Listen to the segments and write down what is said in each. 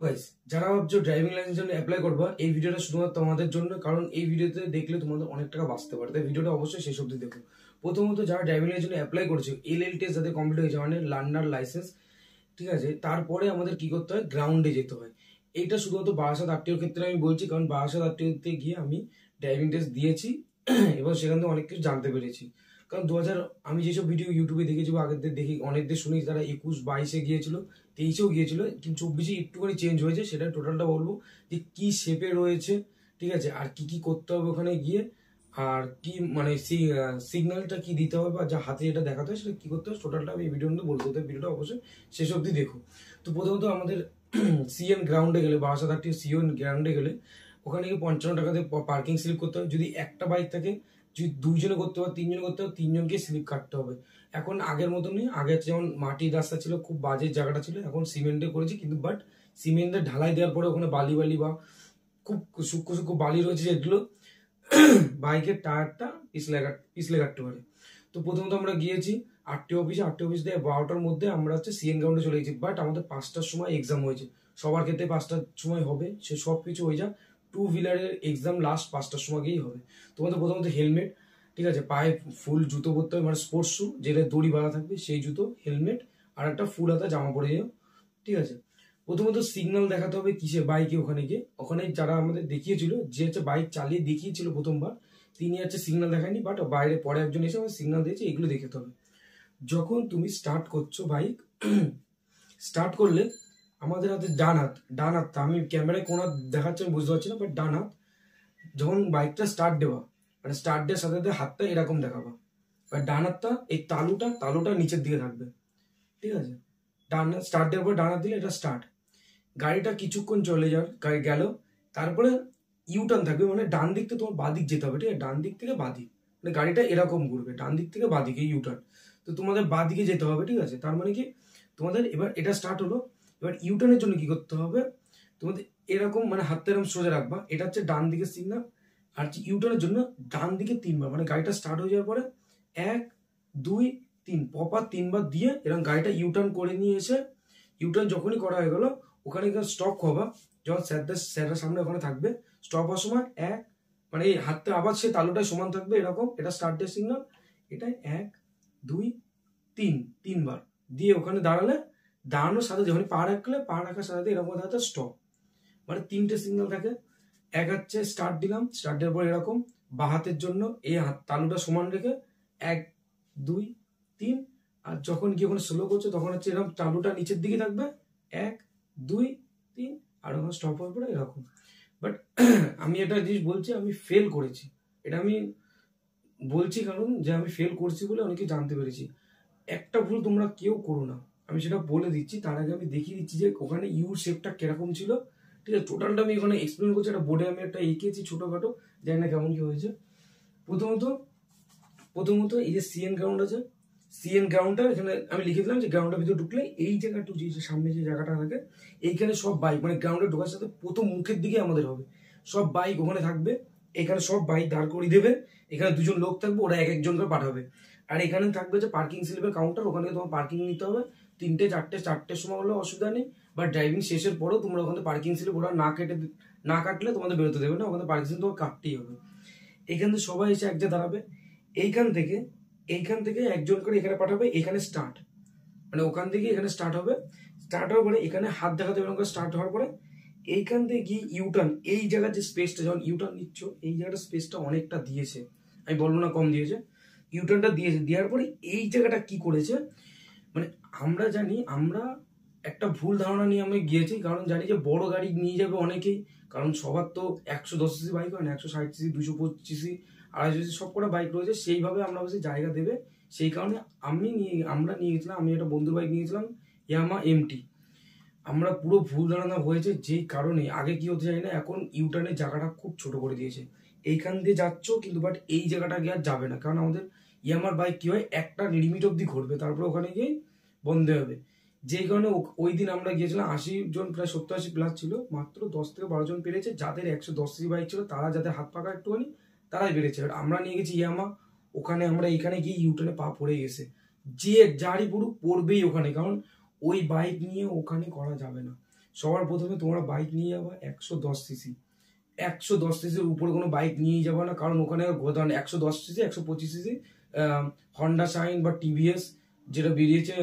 Guys, যারা ভাবছো driving লাইসেন্সের জন্য অ্যাপ্লাই করবা, এই ভিডিওটা শুধুমাত্র তোমাদের জন্য। কারণ এই ভিডিওতে দেখলে তোমাদের অনেক টাকা বাঁচতে পারে, তাই ভিডিওটা অবশ্যই শেষ অবধি দেখো। প্রথমত, যারা ড্রাইভিং লাইসেন্সের জন্য অ্যাপ্লাই করছে, এলএল টেস্ট যাদের কমপ্লিট হয়েছে, মানে লার্নার লাইসেন্স, ঠিক আছে, তারপরে আমাদের কি করতে হয়, গ্রাউন্ডে যেতে হয়। এইটা শুধুমাত্র বারাসাত আরটিওর ক্ষেত্রে আমি বলছি, কারণ বারাসাত আরটিওতে গিয়ে আমি ড্রাইভিং টেস্ট দিয়েছি এবং সেখান থেকে অনেক কিছু জানতে পেরেছি। কারণ আমি যেসব ভিডিও ইউটিউবে দেখেছি বা আগের দেখি, অনেকদের শুনি তারা 21-22-এ গিয়েছিল, 23-এও গিয়েছিল, কিন্তু 24-এ একটুখানি চেঞ্জ হয়েছে। সেটা টোটালটা বলবো যে কি শেপে রয়েছে, ঠিক আছে, আর কি কি করতে হবে ওখানে গিয়ে, আর কি মানে সিগন্যালটা কি দিতে হবে, বা যা হাতে যেটা দেখাতে হয় সেটা কি করতে হবে, টোটালটা আমি এই ভিডিওর মধ্যে বলতে হবে। ভিডিওটা অবশ্যই শেষ অবধি দেখো। তো প্রথমত আমাদের সিএন গ্রাউন্ডে গেলে, বারাসাত আরটিও সিএন গ্রাউন্ডে গেলে, ওখানে গিয়ে 55 টাকাতে পার্কিং স্লিপ করতে হবে। যদি একটা বাইক থাকে, যদি দুইজনে করতে হবে, তিনজনে করতে হবে, তিনজনকে স্লিপ কাটতে হবে। এখন আগের মতো নেই, আগে যেমন মাটির রাস্তা ছিল, খুব বাজে জায়গাটা ছিল, এখন সিমেন্টে করেছি। কিন্তু বাট সিমেন্টের ঢালাই দেওয়ার পরে ওখানে বালি বালি বা খুব সূক্ষ্ম সূক্ষ্ম বালি রয়েছে, যেগুলো বাইকের টায়ারটা পিছলে কাটতে পারে। তো প্রথমত আমরা গিয়েছি আরটিও অফিস দিয়ে 12টার মধ্যে আমরা সিএন গ্রাউন্ডে চলে গেছি। বাট আমাদের 5টার সময় এক্সাম হয়েছে, সবার ক্ষেত্রে 5টার সময় হবে, সে সব কিছু হয়ে যাক। 2 হুইলারের এক্সাম লাস্ট 5টার সময় গিয়েই হবে। তোমাদের প্রথমত হেলমেট, ঠিক আছে, পায়ে ফুল জুতো পরতে হবে, মানে স্পোর্টস শু, যেটা দড়ি বাঁধা থাকবে সেই জুতো, হেলমেট, আর একটা ফুল হাতা জামা পরে যাও, ঠিক আছে। প্রথমত সিগন্যাল দেখাতে হবে কিসে, বাইকে। ওখানে গিয়ে, ওখানে যারা আমাদের দেখিয়েছিল, যে বাইক চালিয়ে দেখিয়েছিল প্রথমবার, তিনি সিগন্যাল দেখায়নি, বাট বাইরে পরে একজন এসে আমাকে সিগন্যাল দিয়েছে, এগুলো দেখতে হবে। যখন তুমি স্টার্ট করছো বাইক, স্টার্ট করলে আমাদের হাতে ডান হাতটা, আমি ক্যামেরায় কোন হাত দেখাচ্ছে আমি বুঝতে পারছি না, বাট ডান হাত, যখন বাইকটা স্টার্ট দেওয়া, মানে স্টার্ট দেওয়ার সাথে সাথে হাতটা এরকম দেখাবা, বা ডান হাতটা এই তালুটা নিচের দিকে থাকবে, ঠিক আছে। ডান স্টার্ট দেওয়ার পর ডান হাত দিলে এটা স্টার্ট। গাড়িটা কিছুক্ষণ চলে গাড়ি গেল, তারপরে ইউটার্ন থাকবে, মানে ডান দিক থেকে তোমার বাদিক যেতে হবে, ঠিক আছে, ডান দিক থেকে বাদিক, মানে গাড়িটা এরকম ঘুরবে, ডান দিক থেকে বাদিকে ইউটার্ন। তো তোমাদের বাদিকে যেতে হবে, ঠিক আছে। তার মানে কি, তোমাদের এবার এটা স্টার্ট হলো। এবার ইউটার্নের জন্য কি করতে হবে, তোমাদের এরকম, মানে হাতটা এরকম সোজা রাখবা, এটা হচ্ছে ডান দিকের সিগন্যাল। আর ইউটার্নের জন্য ডান দিকে 3বার, মানে গাড়িটা স্টার্ট হয়ে যাওয়ার পরে 1, 2, 3 প্রপার 3বার দিয়ে এরকম গাড়িটা ইউটার্ন করে নিয়ে এসে, ইউটার্ন যখনই করা হয়ে গেল, ওখানে স্টপ হবা, যখন স্যারের সামনে ওখানে থাকবে, স্টপ হওয়ার সময় মানে এই হাতটা আবার সে তালুটায় সমান থাকবে এরকম, এটা স্টার্টের সিগন্যাল। এটা 1, 2, 3 3বার দিয়ে ওখানে দাঁড়ানোর সাথে যখন পা রাখার সাথে এরকম থাকে স্টপ, মানে 3টে সিগন্যাল থাকে। এক হচ্ছে স্টার্ট দিলাম, স্টার্ট দেওয়ার পর এরকম বাঁ হাতের জন্য এই হাত তালুটা সমান রেখে 1, 2, 3, আর যখন কি ওখানে স্লো করছে তখন হচ্ছে এরকম তালুটা নিচের দিকে থাকবে, 1, 2, 3, আর ওখানে স্টপ হওয়ার পরে এরকম। বাট আমি একটা জিনিস বলছি, আমি ফেল করেছি, এটা আমি বলছি কারণ যে আমি ফেল করছি বলে অনেকে জানতে পেরেছি। একটা ভুল তোমরা কেউ করো না, আমি সেটা বলে দিচ্ছি। তার আগে আমি দেখিয়ে দিচ্ছি যে ওখানে ইউ শেপটা কিরকম ছিল, ঠিক আছে। টোটালটা আমি ওখানে এক্সপ্লেন করছি, একটা বোর্ডে আমি একটা এঁকেছি ছোটখাটো, জানি না কেমন কি হয়েছে। প্রথমত এই যে সিএন গ্রাউন্ড আছে, সিএন গ্রাউন্ডটা এখানে আমি লিখে দিলাম যে গ্রাউন্ডের ভিতরে ঢুকলে এই জায়গাটা, যে সামনে যে জায়গাটা থাকে, এইখানে সব বাইক, মানে গ্রাউন্ডে ঢোকার সাথে প্রথম মুখের দিকে আমাদের হবে, সব বাইক ওখানে থাকবে। এখানে সব বাইক দাঁড় করিয়ে দেবে, এখানে 2জন লোক থাকবে, ওরা এক একজন করে পাঠাবে। আর এখানে থাকবে যে পার্কিং স্লিপের কাউন্টার, ওখানে তোমার পার্কিং নিতে হবে। 3টে 4টের সময় হলে অসুবিধা নেই, বা ড্রাইভিং শেষের পরেও তোমরা ওখানে পার্কিং স্লিপ ওরা না কাটলে তোমাদের বেরোতে দেবে না, ওখানে পার্কিং স্লিপ তোমার কাটতেই হবে। এখান থেকে সবাই এসে এক জায়গায় দাঁড়াবে, এইখান থেকে একজন করে এখানে পাঠাবে, এখানে স্টার্ট, মানে ওখান থেকে এখানে স্টার্ট হবে। স্টার্ট হওয়ার পরে এখানে হাত দেখাতে হবে, স্টার্ট হওয়ার পরে এইখান থেকে গিয়ে ইউটার্ন, এই জায়গার যে স্পেসটা, যখন ইউটার্ন নিচ্ছ এই জায়গাটা স্পেসটা অনেকটা দিয়েছে, আমি বলবো না কম দিয়েছে, ইউটার্নটা দিয়েছে। দেওয়ার পরে এই জায়গাটা কি করেছে, মানে আমরা জানি, আমরা একটা ভুল ধারণা নিয়ে আমি গিয়েছি, কারণ জানি যে বড় গাড়ি নিয়ে যাবে অনেকেই, কারণ সবার তো 110cc বাইক হয় না, 160cc, 225cc, 250cc সব কটা বাইক রয়েছে, সেইভাবে আমরা বেশি জায়গা দেবে, সেই কারণে আমরা নিয়ে গেছিলাম, আমি একটা বন্ধুর বাইক নিয়েছিলাম, ইয়ামা এমটি। আমরা পুরো ভুল ধারণা হয়েছে, যেই কারণে আগে কি হতে চাই না, এখন ইউটার্নের জায়গাটা খুব ছোট করে দিয়েছে, এইখান দিয়ে যাচ্ছ কিন্তু, বাট এই জায়গাটা গিয়ে আর যাবে না, কারণ আমাদের ইয়ামার বাইক কি হয়, একটা লিমিট অব্দি ঘুরবে, তারপরে ওখানে গিয়ে বন্ধ হবে। যেই কারণে ওই দিন আমরা গিয়েছিলাম 80 জন, প্রায় 70-80 প্লাস ছিল, মাত্র 10 থেকে 12 জন পেরেছে। যাদের 110cc বাইক ছিল, তারা যাদের হাত পাকা একটুখানি, তারাই পেরেছে। আমরা নিয়ে গেছি ইয়ামা, ওখানে আমরা এখানে গিয়ে ইউটার্নে পা পড়ে গেছে, যে যারই পুরো পড়বেই ওখানে, কারণ ওই বাইক নিয়ে ওখানে করা যাবে না। সবার প্রথমে তোমরা বাইক নিয়ে যাবা 110 সিসি। 110 সিসির উপরে কোনো বাইক নিয়ে যাবা না, কারণ ওখানে 110 সিসি 125 সিসি হন্ডা শাইন বা টিভিএস যেটা বেরিয়েছে,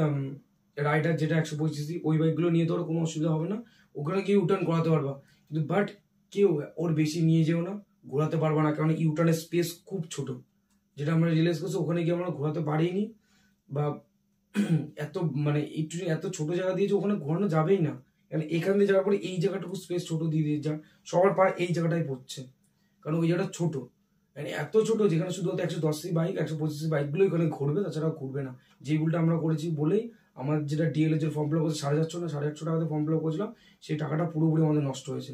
রাইডার যেটা 125 সিসি, ওই বাইকগুলো নিয়ে তো কোনো অসুবিধা হবে না, ওখানে গিয়ে ইউটার্ন করাতে পারবা। কিন্তু বাট কেউ ওর বেশি নিয়ে যেও না, ঘোরাতে পারবা না, কারণ ইউটার্নের স্পেস খুব ছোট। যেটা আমরা রিয়েলাইজ করছি, ওখানে গিয়ে আমরা ঘোরাতে পারিনি, বা এত মানে একটু এত ছোট জায়গা দিয়েছে, ওখানে ঘোরানো যাবেই না। কারণ এখান দিয়ে যাওয়ার পরে এই জায়গাটুকু স্পেস ছোট দিয়ে দিয়ে যা সবার পা এই জায়গাটাই পড়ছে, কারণ ওই জায়গাটা ছোট, মানে এত ছোট যেখানে শুধুমাত্র 110 বাইক 125 বাইকগুলো এখানে ঘুরবে, তাছাড়া ঘুরবে না। যে ভুলটা আমরা করেছি বলেই আমার যেটা ডিএলএচ এর ফর্ম ফিল আপ করছে 750 না 850 টাকাতে ফর্ম ফিল আপ করেছিলাম, সেই টাকাটা পুরোপুরি আমাদের নষ্ট হয়েছে।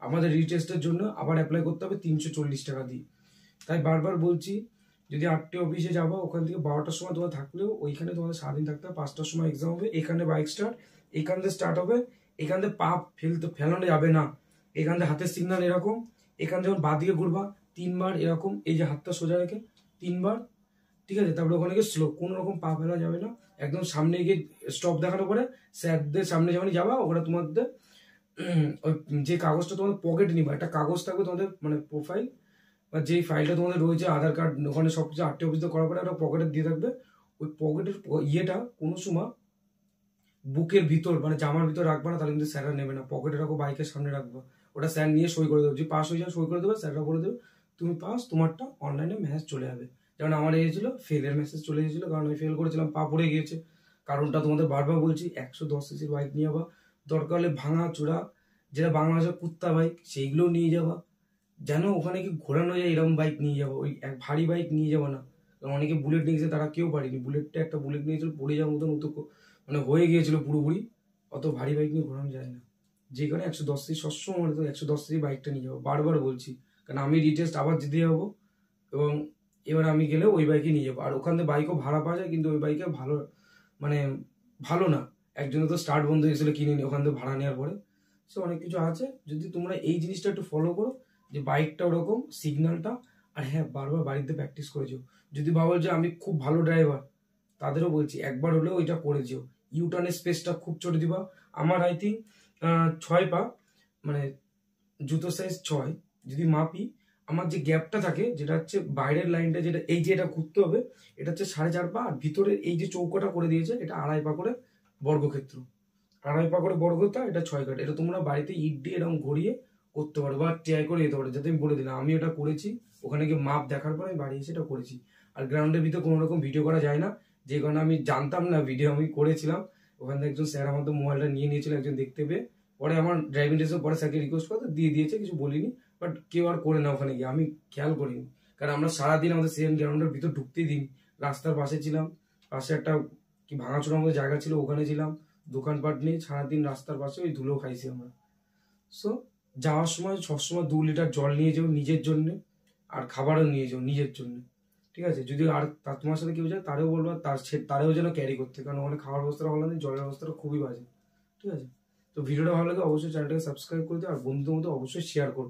আমাদের রিটেস্টের জন্য আবার অ্যাপ্লাই করতে হবে 340 টাকা দিয়ে। তাই বারবার বলছি, যদি 8টে অফিসে যাবো, ওখান থেকে 12টার সময় তোমার থাকলেও ওইখানে তোমাদের সারাদিন থাকতে হবে। 5টার সময় এক্সাম হবে, এখানে বাইক স্টার্ট, এখান থেকে স্টার্ট হবে, এখান থেকে পা ফেলানো যাবে না, এখান থেকে হাতের সিগন্যাল এরকম, এখান যখন বাঁ দিকে ঘুরবা 3বার এরকম, এই যে হাতটা সোজা রেখে 3বার, ঠিক আছে। তারপরে ওখানে গিয়ে স্লো, কোনো রকম পা ফেলা যাবে না, একদম সামনে গিয়ে স্টপ দেখানোর পরে স্যারদের সামনে যখন যাবা, ওখানে তোমাদের ওই যে কাগজটা তোমাদের পকেটে নিবা, একটা কাগজ থাকবে তোমাদের মানে প্রোফাইল বা যেই ফাইলটা তোমাদের রয়েছে, আধার কার্ড, ওখানে সবকিছু 8টে অফিস করার পরে একটা পকেটে দিয়ে থাকবে। ওই পকেটের ইয়েটা কোনো সময় বুকের ভিতর মানে জামার ভিতর রাখবা না, তাহলে কিন্তু স্যাররা নেবে না। পকেটে রাখো, বাইকের সামনে রাখবা, ওটা স্যার নিয়ে সই করে দেবে। যদি পাস হয়ে যায় সই করে দেবে, স্যাররা বলে দেবে তুমি পাস, তোমারটা অনলাইনে মেসেজ চলে যাবে। যেমন আমার এসেছিল ফেলের মেসেজ চলে এসেছিল, কারণ আমি ফেল করেছিলাম, পা পড়ে গিয়েছে। কারণটা তোমাদের বারবার বলছি, 110 সিসির বাইক নিয়ে যাবা, দরকার হলে ভাঙা চূড়া যেটা বাংলাদেশের কুত্তা বাইক সেইগুলোও নিয়ে যাবা, যেন ওখানে কি ঘোরানো যায় এরকম বাইক নিয়ে যাবো। ওই এক ভারী বাইক নিয়ে যাবো না। অনেকে বুলেট নিয়েছে, তারা কেউ পারেনি। বুলেটটা একটা বুলেট নিয়েছিল, পড়ে যাওয়ার মতন অত মানে হয়ে গিয়েছিল পুরোপুরি। অত ভারী বাইক নিয়ে ঘোরানো যায় না, যে কারণে 110 সিসি সবসময় মনে তো 110 সিসি বাইকটা নিয়ে যাবো, বারবার বলছি। কারণ আমি রিটেস্ট আবার যেতে যাবো, এবং এবার আমি গেলেও ওই বাইকে নিয়ে যাবো। আর ওখান থেকে বাইকও ভাড়া পাওয়া যায়, কিন্তু ওই বাইকে ভালো মানে ভালো না। একজনে তো স্টার্ট বন্ধ হয়েছিল কিনে নি ওখান থেকে ভাড়া নেওয়ার পরে। সো অনেক কিছু আছে, যদি তোমরা এই জিনিসটা একটু ফলো করো, যে বাইকটা ওরকম সিগন্যালটা, আর হ্যাঁ বারবার বাড়িতে প্র্যাকটিস করেছো। যদি ভাবো যে আমি খুব ভালো ড্রাইভার, তাদেরও বলছি একবার হলেও ওইটা করেছো। ইউটার্নের স্পেসটা খুব ছোট দিবা। আমার আই থিঙ্ক 6 পা, মানে জুতো সাইজ 6, যদি মাপি আমার যে গ্যাপটা থাকে, যেটা হচ্ছে বাইরের লাইনটা, যেটা এই যে এটা ঘুরতে হবে, এটা হচ্ছে 4.5 পা, আর ভিতরের এই যে চৌকোটা করে দিয়েছে এটা 2.5 পা করে বর্গক্ষেত্র, 2.5 পা করে বর্গতা, এটা 6 কাঠ। এটা তোমরা বাড়িতে ইট দিয়ে এরকম ঘুরিয়ে করতে পারো, বা ট্রাই করে যেতে পারো। যাতে আমি বলে দিলাম, আমি ওটা করেছি, ওখানে গিয়ে মাপ দেখার পর আমি বাড়ি এসে এটা করেছি। আর গ্রাউন্ডের ভিতরে কোনো রকম ভিডিও করা যায় না, যে কারণে আমি জানতাম না, ভিডিও আমি করেছিলাম। ওখান থেকে একজন স্যার আমার তো মোবাইলটা নিয়ে নিয়েছিল, একজন দেখতে পেয়ে। পরে আমার ড্রাইভিং টেস্টের পরে স্যারকে রিকোয়েস্ট করতে দিয়ে দিয়েছে, কিছু বলিনি। বাট কেউ আর করে না ওখানে গিয়ে, আমি খেয়াল করিনি। কারণ আমরা সারাদিন আমাদের সেম গ্রাউন্ডের ভিতর ঢুকতেই দিন, রাস্তার পাশে ছিলাম, পাশে একটা কি ভাঙাচোরার মতো জায়গা ছিল, ওখানে ছিলাম, দোকানপাট নেই, সারাদিন রাস্তার পাশে ওই ধুলো খাইছি আমরা। সো যাওয়ার সময় সবসময় 2 লিটার জল নিয়ে যাও নিজের জন্য, আর খাবারও নিয়ে যাও নিজের জন্য, ঠিক আছে। যদি আর তোমার সাথে কেউ যায়, তারেও বলবো তারেও যেন ক্যারি করতে, কারণ ওখানে খাওয়ার ব্যবস্থাটা ভালো নেই, জলের ব্যবস্থাটা খুবই বাজে, ঠিক আছে। তো ভিডিওটা ভালো লাগে অবশ্যই চ্যানেলটাকে সাবস্ক্রাইব করে দিও, আর বন্ধুদের মধ্যে অবশ্যই শেয়ার করো।